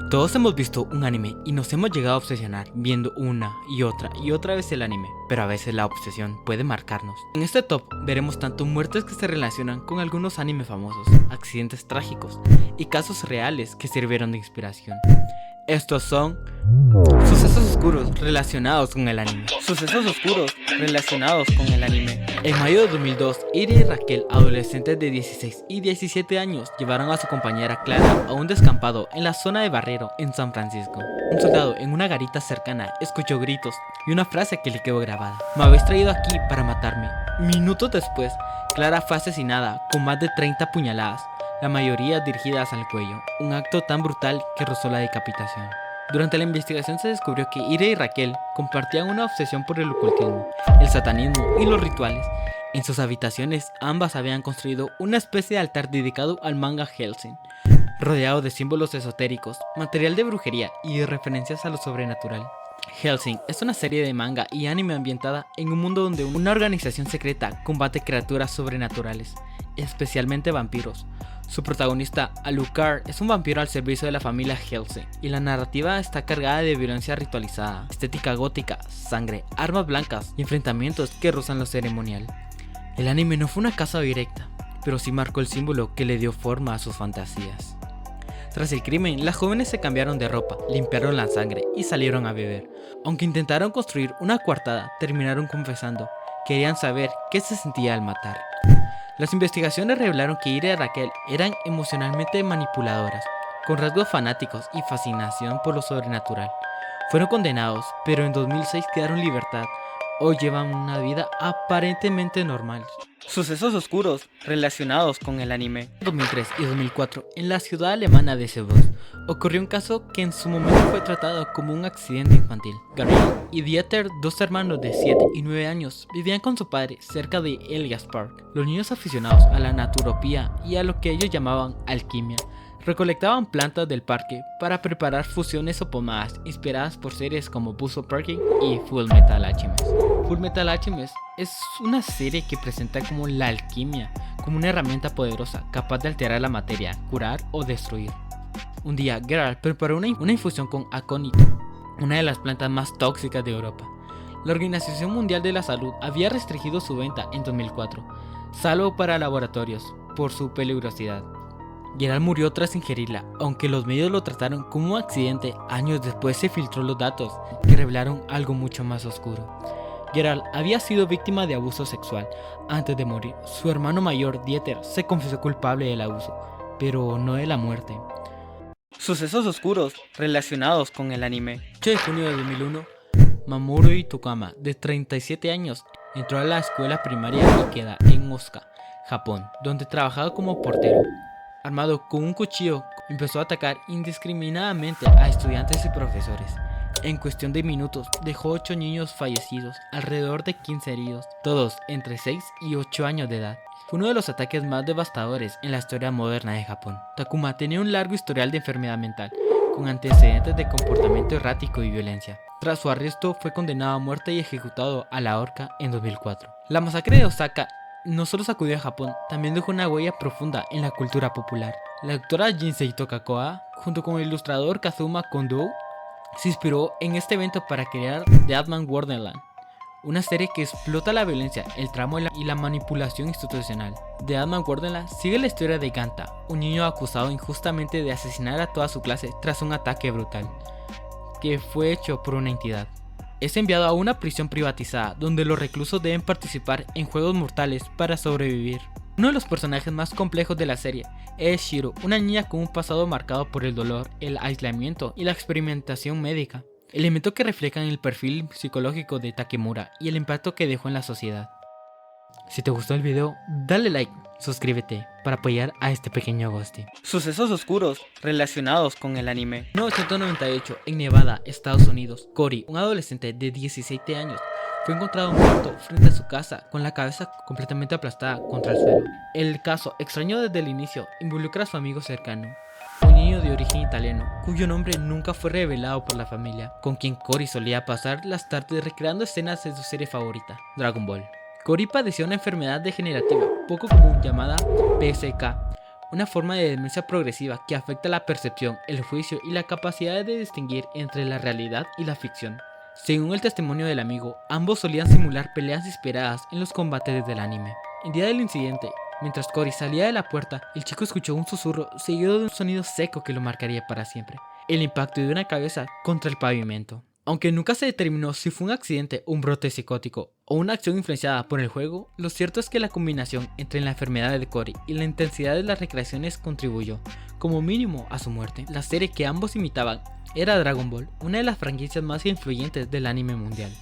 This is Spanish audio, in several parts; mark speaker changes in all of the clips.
Speaker 1: Todos hemos visto un anime y nos hemos llegado a obsesionar viendo una y otra vez el anime, pero a veces la obsesión puede marcarnos. En este top veremos tanto muertes que se relacionan con algunos animes famosos, accidentes trágicos y casos reales que sirvieron de inspiración. Estos son sucesos oscuros relacionados con el anime. Sucesos oscuros relacionados con el anime. En mayo de 2002, Iri y Raquel, adolescentes de 16 y 17 años, llevaron a su compañera Clara a un descampado en la zona de Barrero, en San Francisco. Un soldado en una garita cercana escuchó gritos y una frase que le quedó grabada: "Me habéis traído aquí para matarme". Minutos después, Clara fue asesinada con más de 30 puñaladas, la mayoría dirigidas al cuello, un acto tan brutal que rozó la decapitación. Durante la investigación se descubrió que Ira y Raquel compartían una obsesión por el ocultismo, el satanismo y los rituales. En sus habitaciones ambas habían construido una especie de altar dedicado al manga Hellsing, rodeado de símbolos esotéricos, material de brujería y de referencias a lo sobrenatural. Hellsing es una serie de manga y anime ambientada en un mundo donde una organización secreta combate criaturas sobrenaturales, especialmente vampiros. Su protagonista, Alucard, es un vampiro al servicio de la familia Hellsing, y la narrativa está cargada de violencia ritualizada, estética gótica, sangre, armas blancas y enfrentamientos que rozan lo ceremonial. El anime no fue una caza directa, pero sí marcó el símbolo que le dio forma a sus fantasías. Tras el crimen, las jóvenes se cambiaron de ropa, limpiaron la sangre y salieron a beber. Aunque intentaron construir una coartada, terminaron confesando. Querían saber qué se sentía al matar. Las investigaciones revelaron que Ira y Raquel eran emocionalmente manipuladoras, con rasgos fanáticos y fascinación por lo sobrenatural. Fueron condenados, pero en 2006 quedaron en libertad. Hoy llevan una vida aparentemente normal. Sucesos oscuros relacionados con el anime. En 2003 y 2004, en la ciudad alemana de Seeburg, ocurrió un caso que en su momento fue tratado como un accidente infantil. Gabriel y Dieter, dos hermanos de 7 y 9 años, vivían con su padre cerca de Elias Park. Los niños, aficionados a la naturopía y a lo que ellos llamaban alquimia, recolectaban plantas del parque para preparar fusiones o pomadas inspiradas por series como Buzzsaw Parking y Full Metal Alchemist. Full Metal Alchemist es una serie que presenta como la alquimia como una herramienta poderosa capaz de alterar la materia, curar o destruir. Un día, Geralt preparó una infusión con aconito, una de las plantas más tóxicas de Europa. La Organización Mundial de la Salud había restringido su venta en 2004, salvo para laboratorios, por su peligrosidad. Geralt murió tras ingerirla, aunque los medios lo trataron como un accidente. Años después se filtró los datos que revelaron algo mucho más oscuro. Geralt había sido víctima de abuso sexual. Antes de morir, su hermano mayor, Dieter, se confesó culpable del abuso, pero no de la muerte. Sucesos oscuros relacionados con el anime. 8 de junio de 2001, Mamoru Itokama, de 37 años, entró a la escuela primaria Ikeda en Osaka, Japón, donde trabajaba como portero. Armado con un cuchillo, empezó a atacar indiscriminadamente a estudiantes y profesores. En cuestión de minutos, dejó 8 niños fallecidos, alrededor de 15 heridos, todos entre 6 y 8 años de edad. Fue uno de los ataques más devastadores en la historia moderna de Japón. Takuma tenía un largo historial de enfermedad mental, con antecedentes de comportamiento errático y violencia. Tras su arresto, fue condenado a muerte y ejecutado a la horca en 2004. La masacre de Osaka no solo sacudió a Japón, también dejó una huella profunda en la cultura popular. La doctora Jinsei Tokakoa, junto con el ilustrador Kazuma Kondo, se inspiró en este evento para crear Deadman Wonderland, una serie que explota la violencia, el tramo y la manipulación institucional. Deadman Wonderland sigue la historia de Ganta, un niño acusado injustamente de asesinar a toda su clase tras un ataque brutal, que fue hecho por una entidad. Es enviado a una prisión privatizada donde los reclusos deben participar en juegos mortales para sobrevivir. Uno de los personajes más complejos de la serie es Shiro, una niña con un pasado marcado por el dolor, el aislamiento y la experimentación médica, elementos que reflejan el perfil psicológico de Takemura y el impacto que dejó en la sociedad. Si te gustó el video, dale like, suscríbete para apoyar a este pequeño ghosty. Sucesos oscuros relacionados con el anime. En 1998, en Nevada, Estados Unidos, Cory, un adolescente de 17 años, fue encontrado muerto frente a su casa con la cabeza completamente aplastada contra el suelo. El caso, extraño desde el inicio, involucra a su amigo cercano, un niño de origen italiano, cuyo nombre nunca fue revelado por la familia, con quien Cory solía pasar las tardes recreando escenas de su serie favorita, Dragon Ball. Cory padeció una enfermedad degenerativa poco común llamada PSK, una forma de demencia progresiva que afecta la percepción, el juicio y la capacidad de distinguir entre la realidad y la ficción. Según el testimonio del amigo, ambos solían simular peleas inspiradas en los combates del anime. El día del incidente, mientras Cory salía de la puerta, el chico escuchó un susurro seguido de un sonido seco que lo marcaría para siempre: el impacto de una cabeza contra el pavimento. Aunque nunca se determinó si fue un accidente, un brote psicótico o una acción influenciada por el juego, lo cierto es que la combinación entre la enfermedad de Cory y la intensidad de las recreaciones contribuyó, como mínimo, a su muerte. La serie que ambos imitaban era Dragon Ball, una de las franquicias más influyentes del anime mundial.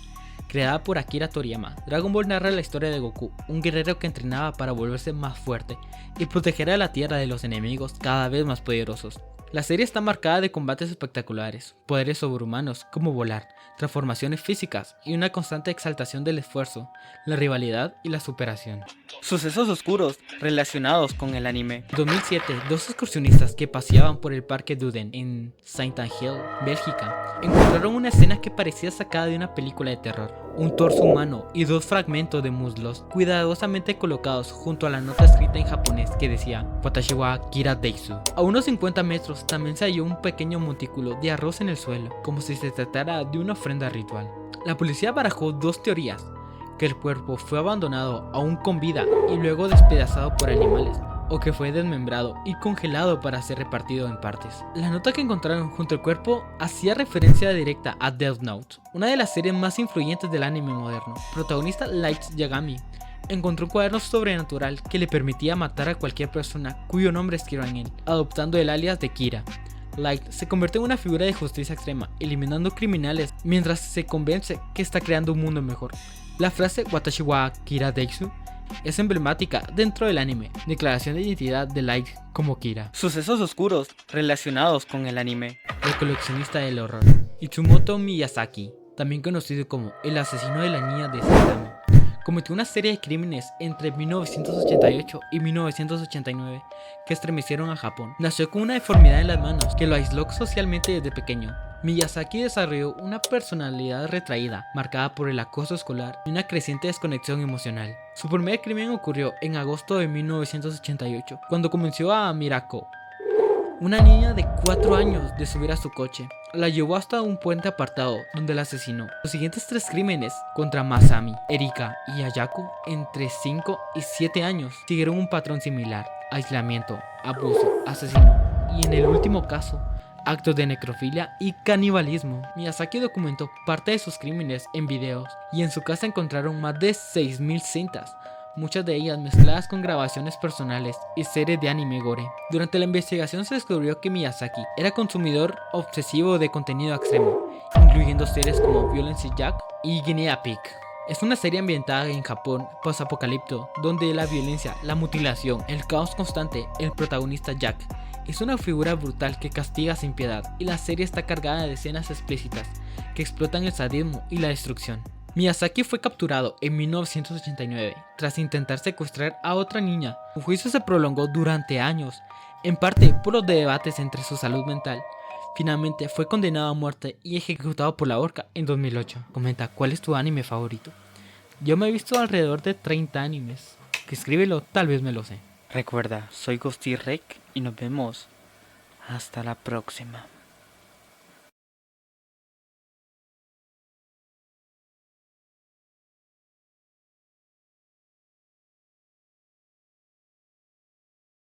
Speaker 1: Creada por Akira Toriyama, Dragon Ball narra la historia de Goku, un guerrero que entrenaba para volverse más fuerte y proteger a la Tierra de los enemigos cada vez más poderosos. La serie está marcada de combates espectaculares, poderes sobrehumanos como volar, transformaciones físicas y una constante exaltación del esfuerzo, la rivalidad y la superación.
Speaker 2: Sucesos oscuros relacionados con el anime.
Speaker 1: En 2007, dos excursionistas que paseaban por el Parque Duden en Saint-Angel, Bélgica, encontraron una escena que parecía sacada de una película de terror. Un torso humano y dos fragmentos de muslos cuidadosamente colocados junto a la nota escrita en japonés que decía "Watashi wa Kira Deisu". A unos 50 metros también se halló un pequeño montículo de arroz en el suelo, como si se tratara de una ofrenda ritual. La policía barajó dos teorías: que el cuerpo fue abandonado aún con vida y luego despedazado por animales, o que fue desmembrado y congelado para ser repartido en partes. La nota que encontraron junto al cuerpo hacía referencia directa a Death Note, una de las series más influyentes del anime moderno. Protagonista Light Yagami encontró un cuaderno sobrenatural que le permitía matar a cualquier persona cuyo nombre escriba en él, adoptando el alias de Kira. Light se convierte en una figura de justicia extrema, eliminando criminales mientras se convence que está creando un mundo mejor. La frase "Watashi wa Kira Deisu" es emblemática dentro del anime, declaración de identidad de Light como Kira.
Speaker 2: Sucesos oscuros relacionados con el anime.
Speaker 1: El coleccionista del horror. Itsumoto Miyazaki, también conocido como el asesino de la niña de Saitama, cometió una serie de crímenes entre 1988 y 1989 que estremecieron a Japón. Nació con una deformidad en las manos que lo aisló socialmente desde pequeño. Miyazaki desarrolló una personalidad retraída, marcada por el acoso escolar y una creciente desconexión emocional. Su primer crimen ocurrió en agosto de 1988, cuando convenció a Mirako, una niña de 4 años, de subir a su coche. La llevó hasta un puente apartado, donde la asesinó. Los siguientes 3 crímenes contra Masami, Erika y Ayako, entre 5 y 7 años, siguieron un patrón similar: aislamiento, abuso, asesino y, en el último caso, actos de necrofilia y canibalismo. Miyazaki documentó parte de sus crímenes en videos, y en su casa encontraron más de 6.000 cintas, muchas de ellas mezcladas con grabaciones personales y series de anime gore. Durante la investigación se descubrió que Miyazaki era consumidor obsesivo de contenido extremo, incluyendo series como Violence Jack y Guinea Pig. Es una serie ambientada en Japón post-apocalipto, donde la violencia, la mutilación, el caos constante. El protagonista Jack es una figura brutal que castiga sin piedad, y la serie está cargada de escenas explícitas que explotan el sadismo y la destrucción. Miyazaki fue capturado en 1989 tras intentar secuestrar a otra niña. Su juicio se prolongó durante años, en parte por los debates entre su salud mental. Finalmente fue condenado a muerte y ejecutado por la horca en 2008. Comenta, ¿cuál es tu anime favorito? Yo me he visto alrededor de 30 animes. Que escríbelo, tal vez me lo sé.
Speaker 2: Recuerda, soy Ghosty Rek y nos vemos hasta la próxima.